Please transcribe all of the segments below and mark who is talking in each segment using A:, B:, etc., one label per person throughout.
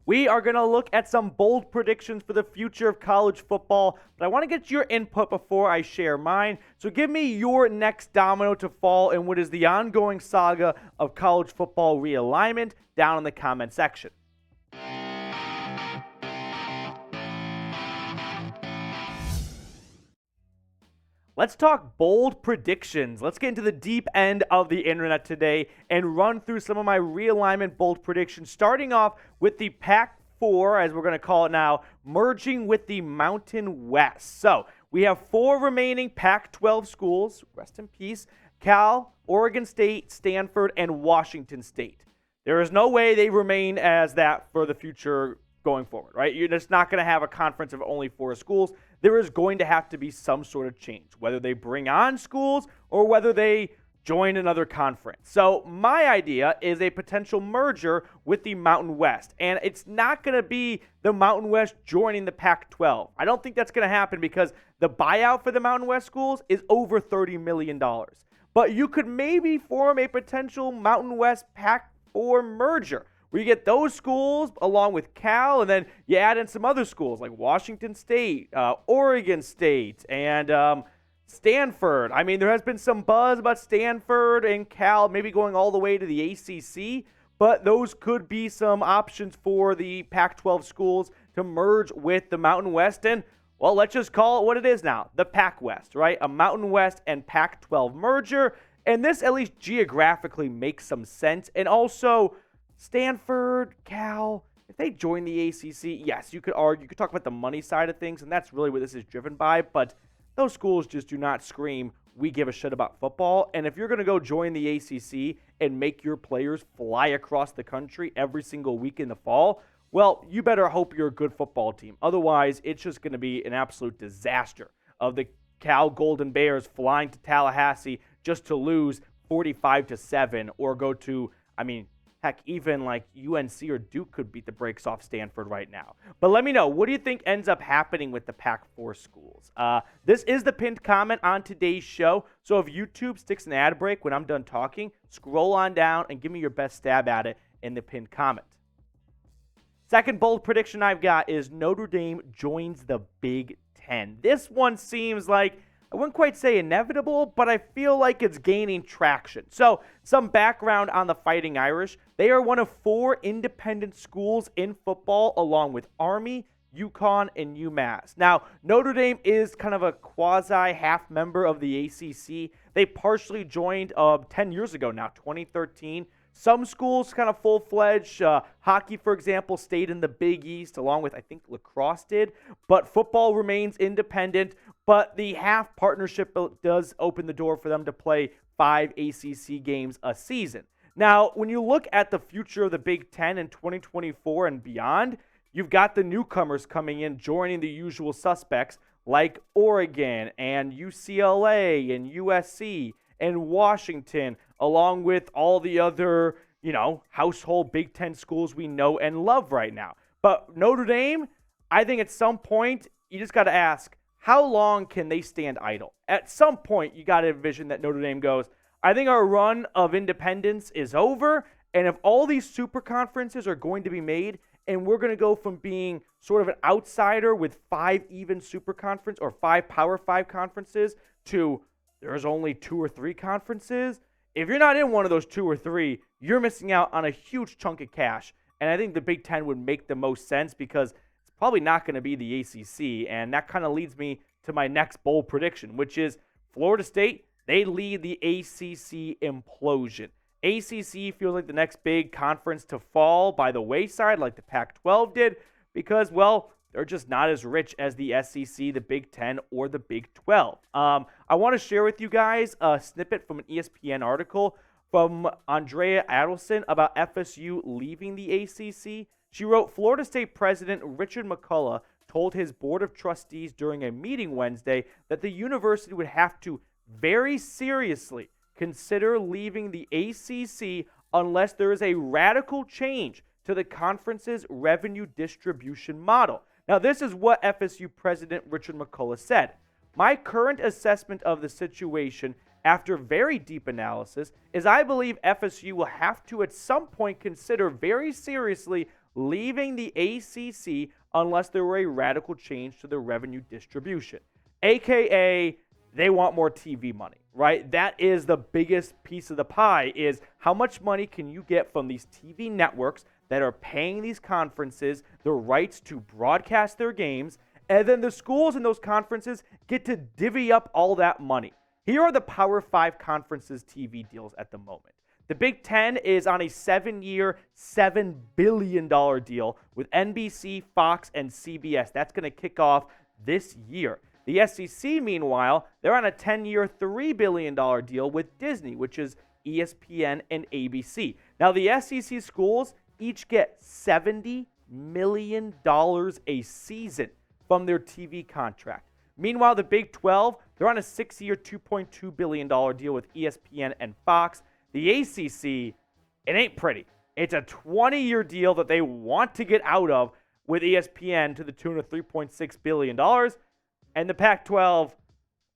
A: We are going to look at some bold predictions for the future of college football, but I want to get your input before I share mine. So give me your next domino to fall in what is the ongoing saga of college football realignment down in the comment section. Let's talk bold predictions. Let's get into the deep end of the internet today and run through some of my realignment bold predictions, starting off with the Pac-4, as we're going to call it now, merging with the Mountain West. So we have 4 remaining Pac-12 schools, rest in peace, Cal, Oregon State, Stanford, and Washington State. There is no way they remain as that for the future going forward, right? You're just not going to have a conference of only 4 schools. There is going to have to be some sort of change, whether they bring on schools or whether they join another conference. So my idea is a potential merger with the Mountain West, and it's not going to be the Mountain West joining the Pac-12. I don't think that's going to happen because the buyout for the Mountain West schools is over $30 million. But you could maybe form a potential Mountain West Pac-4 merger, where you get those schools along with Cal, and then you add in some other schools like Washington State, Oregon State, and Stanford. I mean, there has been some buzz about Stanford and Cal maybe going all the way to the ACC, but those could be some options for the Pac-12 schools to merge with the Mountain West. And, well, let's just call it what it is now, the Pac-West, right? A Mountain West and Pac-12 merger. And this, at least geographically, makes some sense. And also, Stanford, Cal, if they join the ACC, yes, you could argue, you could talk about the money side of things, and that's really what this is driven by, but those schools just do not scream, we give a shit about football. And if you're going to go join the ACC and make your players fly across the country every single week in the fall, well, you better hope you're a good football team. Otherwise, it's just going to be an absolute disaster of the Cal Golden Bears flying to Tallahassee just to lose 45-7 or go to, heck, even like UNC or Duke could beat the brakes off Stanford right now. But let me know, what do you think ends up happening with the Pac-4 schools? This is the pinned comment on today's show. So if YouTube sticks an ad break when I'm done talking, scroll on down and give me your best stab at it in the pinned comment. Second bold prediction I've got is Notre Dame joins the Big Ten. This one seems like, I wouldn't quite say inevitable, but I feel like it's gaining traction. So, some background on the Fighting Irish. They are one of 4 independent schools in football, along with Army, UConn, and UMass. Now, Notre Dame is kind of a quasi-half member of the ACC. They partially joined 10 years ago now, 2013. Some schools kind of full-fledged. Hockey, for example, stayed in the Big East, along with, I think, lacrosse did. But football remains independent. But the half partnership does open the door for them to play 5 ACC games a season. Now, when you look at the future of the Big Ten in 2024 and beyond, you've got the newcomers coming in, joining the usual suspects like Oregon and UCLA and USC and Washington, along with all the other, household Big Ten schools we know and love right now. But Notre Dame, I think at some point, you just got to ask, how long can they stand idle? At some point, you got to envision that Notre Dame goes, I think our run of independence is over, and if all these super conferences are going to be made, and we're going to go from being sort of an outsider with 5 even super conference or 5 Power 5 conferences to there's only 2 or 3 conferences, if you're not in one of those 2 or 3, you're missing out on a huge chunk of cash. And I think the Big Ten would make the most sense because probably not going to be the ACC, and that kind of leads me to my next bold prediction, which is Florida State, they lead the ACC implosion. ACC feels like the next big conference to fall by the wayside like the Pac-12 did because, well, they're just not as rich as the SEC, the Big Ten, or the Big 12. I want to share with you guys a snippet from an ESPN article from Andrea Adelson about FSU leaving the ACC. She wrote, Florida State President Richard McCullough told his board of trustees during a meeting Wednesday that the university would have to very seriously consider leaving the ACC unless there is a radical change to the conference's revenue distribution model. Now, this is what FSU President Richard McCullough said. My current assessment of the situation after very deep analysis is I believe FSU will have to at some point consider very seriously leaving the ACC unless there were a radical change to the revenue distribution, aka they want more TV money, right? That is the biggest piece of the pie, is how much money can you get from these TV networks that are paying these conferences the rights to broadcast their games, and then the schools in those conferences get to divvy up all that money. Here are the Power 5 conferences TV deals at the moment. The Big Ten is on a 7-year, $7 billion deal with NBC, Fox, and CBS. That's going to kick off this year. The SEC, meanwhile, they're on a 10-year, $3 billion deal with Disney, which is ESPN and ABC. Now, the SEC schools each get $70 million a season from their TV contract. Meanwhile, the Big 12, they're on a 6-year, $2.2 billion deal with ESPN and Fox. The ACC, it ain't pretty. It's a 20-year deal that they want to get out of with ESPN to the tune of $3.6 billion. And the Pac-12,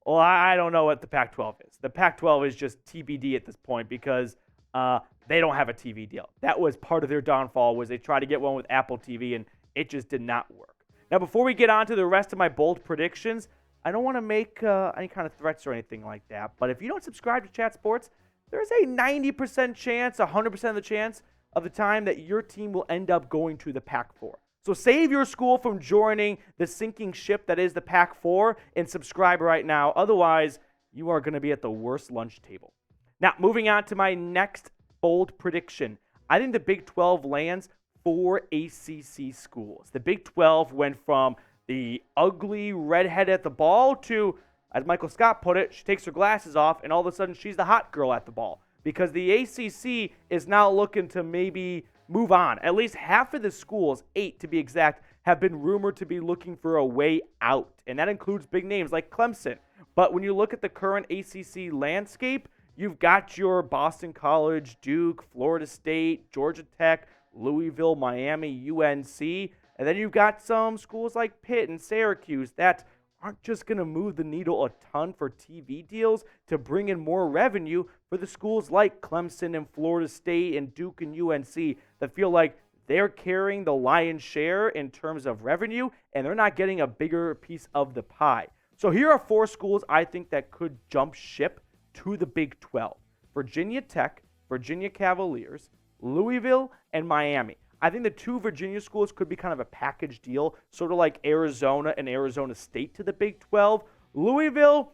A: well, I don't know what the Pac-12 is. The Pac-12 is just TBD at this point because they don't have a TV deal. That was part of their downfall, was they tried to get one with Apple TV, and it just did not work. Now, before we get on to the rest of my bold predictions, I don't want to make any kind of threats or anything like that, but if you don't subscribe to Chat Sports, there's a 90% chance, 100% of the chance of the time that your team will end up going to the Pac-4. So save your school from joining the sinking ship that is the Pac-4 and subscribe right now. Otherwise, you are going to be at the worst lunch table. Now, moving on to my next bold prediction. I think the Big 12 lands 4 ACC schools. The Big 12 went from the ugly redhead at the ball to, as Michael Scott put it, she takes her glasses off and all of a sudden she's the hot girl at the ball. Because the ACC is now looking to maybe move on. At least half of the schools, 8 to be exact, have been rumored to be looking for a way out. And that includes big names like Clemson. But when you look at the current ACC landscape, you've got your Boston College, Duke, Florida State, Georgia Tech, Louisville, Miami, UNC. And then you've got some schools like Pitt and Syracuse that aren't just going to move the needle a ton for TV deals to bring in more revenue for the schools like Clemson and Florida State and Duke and UNC that feel like they're carrying the lion's share in terms of revenue and they're not getting a bigger piece of the pie. So here are 4 schools I think that could jump ship to the Big 12. Virginia Tech, Virginia Cavaliers, Louisville, and Miami. I think the 2 Virginia schools could be kind of a package deal, sort of like Arizona and Arizona State to the Big 12. Louisville,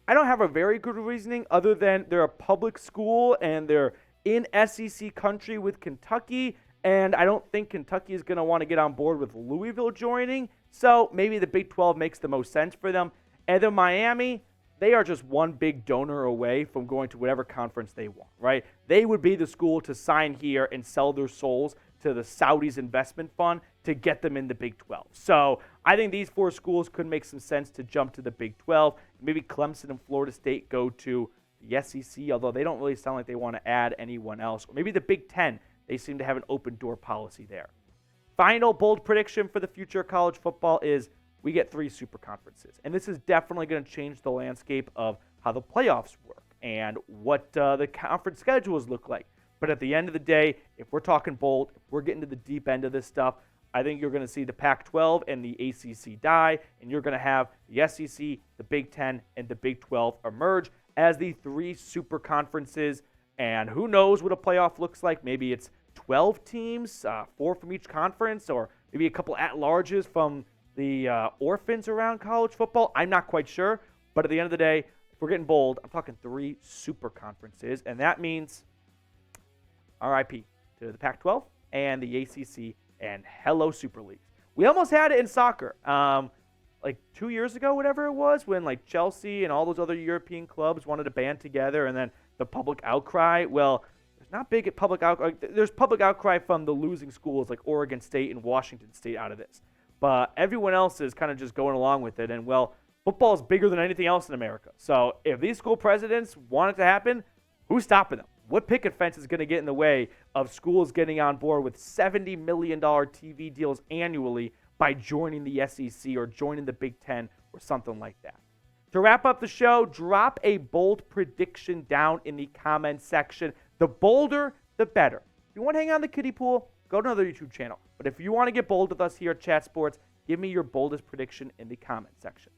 A: I don't have a very good reasoning other than they're a public school and they're in SEC country with Kentucky, and I don't think Kentucky is going to want to get on board with Louisville joining, so maybe the Big 12 makes the most sense for them. And then Miami, they are just one big donor away from going to whatever conference they want, right? They would be the school to sign here and sell their souls to the Saudis investment fund to get them in the Big 12. So I think these 4 schools could make some sense to jump to the Big 12. Maybe Clemson and Florida State go to the SEC, although they don't really sound like they want to add anyone else. Or maybe the Big 10. They seem to have an open door policy there. Final bold prediction for the future of college football is we get 3 super conferences. And this is definitely going to change the landscape of how the playoffs work and what the conference schedules look like. But at the end of the day, if we're talking bold, if we're getting to the deep end of this stuff, I think you're going to see the Pac-12 and the ACC die, and you're going to have the SEC, the Big 10, and the Big 12 emerge as the 3 super conferences. And who knows what a playoff looks like? Maybe it's 12 teams, 4 from each conference, or maybe a couple at-larges from the orphans around college football. I'm not quite sure. But at the end of the day, if we're getting bold, I'm talking 3 super conferences, and that means RIP to the Pac-12 and the ACC, and hello Super Leagues. We almost had it in soccer, like 2 years ago, whatever it was, when like Chelsea and all those other European clubs wanted to band together, and then the public outcry. Well, there's not big public outcry. There's public outcry from the losing schools like Oregon State and Washington State out of this, but everyone else is kind of just going along with it. And well, football is bigger than anything else in America. So if these school presidents want it to happen, who's stopping them? What picket fence is going to get in the way of schools getting on board with $70 million TV deals annually by joining the SEC or joining the Big Ten or something like that? To wrap up the show, drop a bold prediction down in the comments section. The bolder, the better. If you want to hang out in the kiddie pool, go go to another YouTube channel. But if you want to get bold with us here at Chat Sports, give me your boldest prediction in the comment section.